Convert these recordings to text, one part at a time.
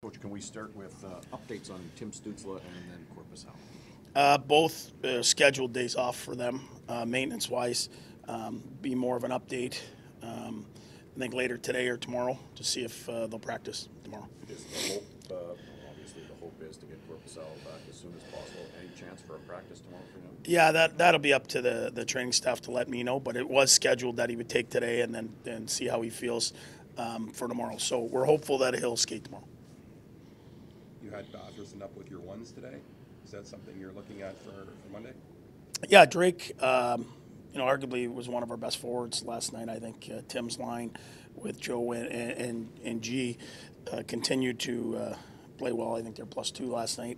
Coach, can we start with updates on Tim Stutzla and then Corpus Hal? Both scheduled days off for them, maintenance-wise. Be more of an update, I think later today or tomorrow to see if they'll practice tomorrow. Is the hope, obviously the hope is to get Corpus Hal back as soon as possible. Any chance for a practice tomorrow for him? Yeah, that'll be up to the training staff to let me know, but it was scheduled that he would take today and then see how he feels for tomorrow. So we're hopeful that he'll skate tomorrow. You had Batherson up with your ones today. Is that something you're looking at for Monday? Yeah, Drake, arguably was one of our best forwards last night. I think Tim's line with Joe and G continued to play well. I think they're +2 last night.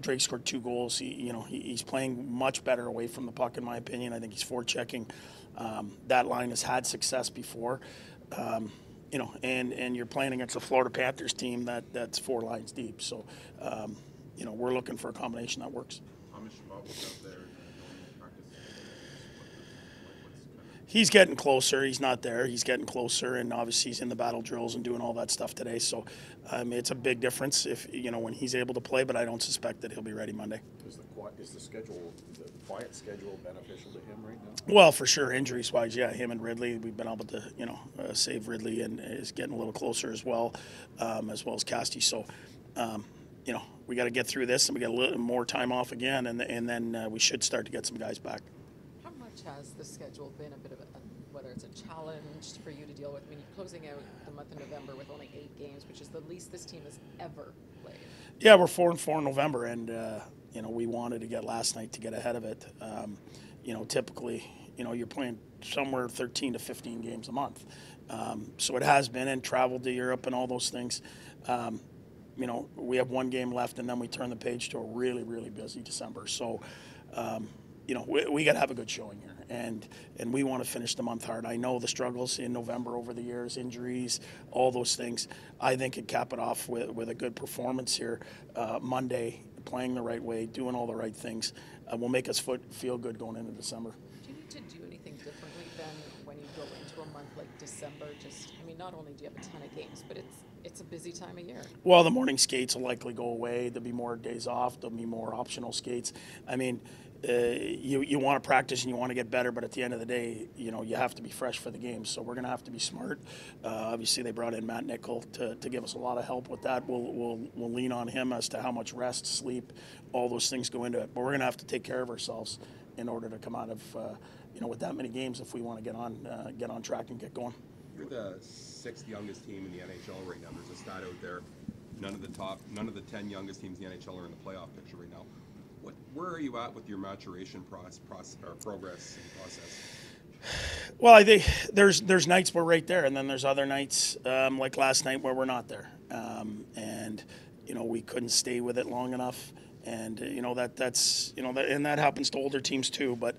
Drake scored 2 goals. He's playing much better away from the puck, in my opinion. I think he's forechecking. That line has had success before. And you're playing against a Florida Panthers team that's 4 lines deep. So, we're looking for a combination that works. How much Bob was out there in practice? He's getting closer. He's not there. He's getting closer, and obviously he's in the battle drills and doing all that stuff today. So, it's a big difference if when he's able to play. But I don't suspect that he'll be ready Monday. Is the quiet schedule beneficial to him right now? Well, for sure, injuries-wise, yeah. Him and Ridley, we've been able to save Ridley, and is getting a little closer as well as Casty. So, we got to get through this, and we got a little more time off again, and then we should start to get some guys back. How much has the schedule been a bit of whether it's a challenge for you to deal with? I mean, you're closing out the month of November with only 8 games, which is the least this team has ever played. Yeah, we're 4-4 in November, and we wanted to get last night to get ahead of it. Typically, you're playing somewhere 13 to 15 games a month. So it has been, and traveled to Europe and all those things. We have 1 game left, and then we turn the page to a really, really busy December. So, we got to have a good showing here, and we want to finish the month hard. I know the struggles in November over the years, injuries, all those things. I think it cap it off with a good performance here Monday, playing the right way, doing all the right things, will make us feel good going into December. Do you need to do anything differently than when you go into a month like December? Not only do you have a ton of games, but it's a busy time of year. Well, the morning skates will likely go away. There'll be more days off. There'll be more optional skates. I mean, you want to practice and you want to get better, but at the end of the day, you have to be fresh for the game. So we're going to have to be smart. Obviously, they brought in Matt Nickel to give us a lot of help with that. We'll lean on him as to how much rest, sleep, all those things go into it. But we're going to have to take care of ourselves in order to come out of with that many games if we want to get on track and get going. You're the 6th youngest team in the NHL right now. There's a stat out there. None of the 10 youngest teams in the NHL are in the playoff picture right now. Where are you at with your maturation progress and process? Well, I think there's nights we're right there, and then there's other nights like last night where we're not there, and we couldn't stay with it long enough, and that happens to older teams too, but.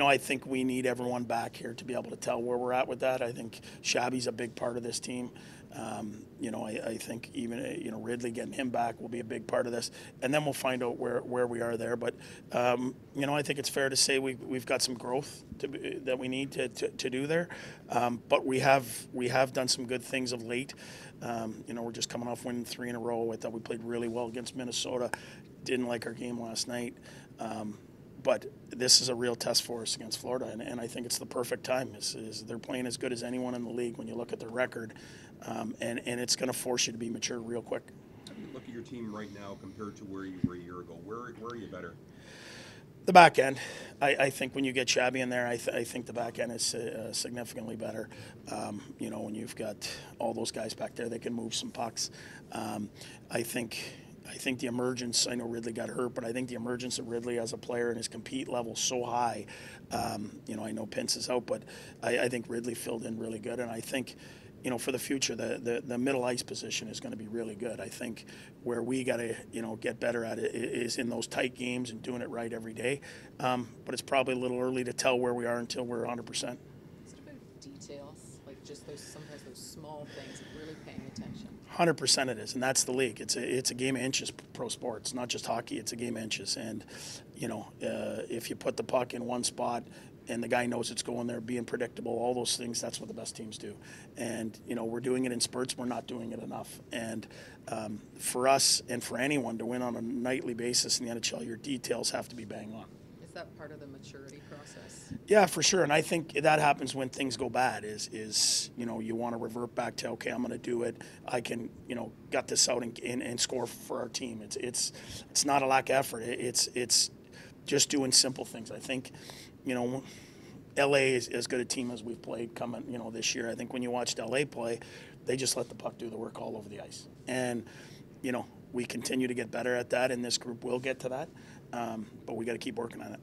I think we need everyone back here to be able to tell where we're at with that. I think Shabby's a big part of this team. I think even Ridley, getting him back will be a big part of this, and then we'll find out where we are there. But I think it's fair to say we've got some growth that we need to do there. But we have done some good things of late. We're just coming off winning 3 in a row. I thought we played really well against Minnesota. Didn't like our game last night. But this is a real test for us against Florida, and I think it's the perfect time. They're playing as good as anyone in the league when you look at their record, and it's going to force you to be mature real quick. How do you look at your team right now compared to where you were a year ago? Where are you better? The back end. I think when you get Shabby in there, I think the back end is significantly better. When you've got all those guys back there, they can move some pucks. I think the emergence, I know Ridley got hurt, but I think the emergence of Ridley as a player and his compete level so high, I know Pence is out, but I think Ridley filled in really good. And I think, for the future, the middle ice position is going to be really good. I think where we got to, get better at it is in those tight games and doing it right every day. But it's probably a little early to tell where we are until we're 100%. Is it about details, like just sometimes those small things, really paying attention? 100% it is, and that's the league. It's a game of inches, pro sport. It's not just hockey. It's a game of inches, and if you put the puck in one spot and the guy knows it's going there, being predictable, all those things, that's what the best teams do. And, we're doing it in spurts, we're not doing it enough. And for us and for anyone to win on a nightly basis in the NHL, your details have to be bang on. Is that part of the maturity process? Yeah, for sure. And I think that happens when things go bad is you want to revert back to, okay, I'm going to do it. I can, gut this out and score for our team. It's not a lack of effort. It's just doing simple things. I think, LA is as good a team as we've played coming, this year. I think when you watched LA play, they just let the puck do the work all over the ice. And, we continue to get better at that, and this group will get to that. But we got to keep working on it.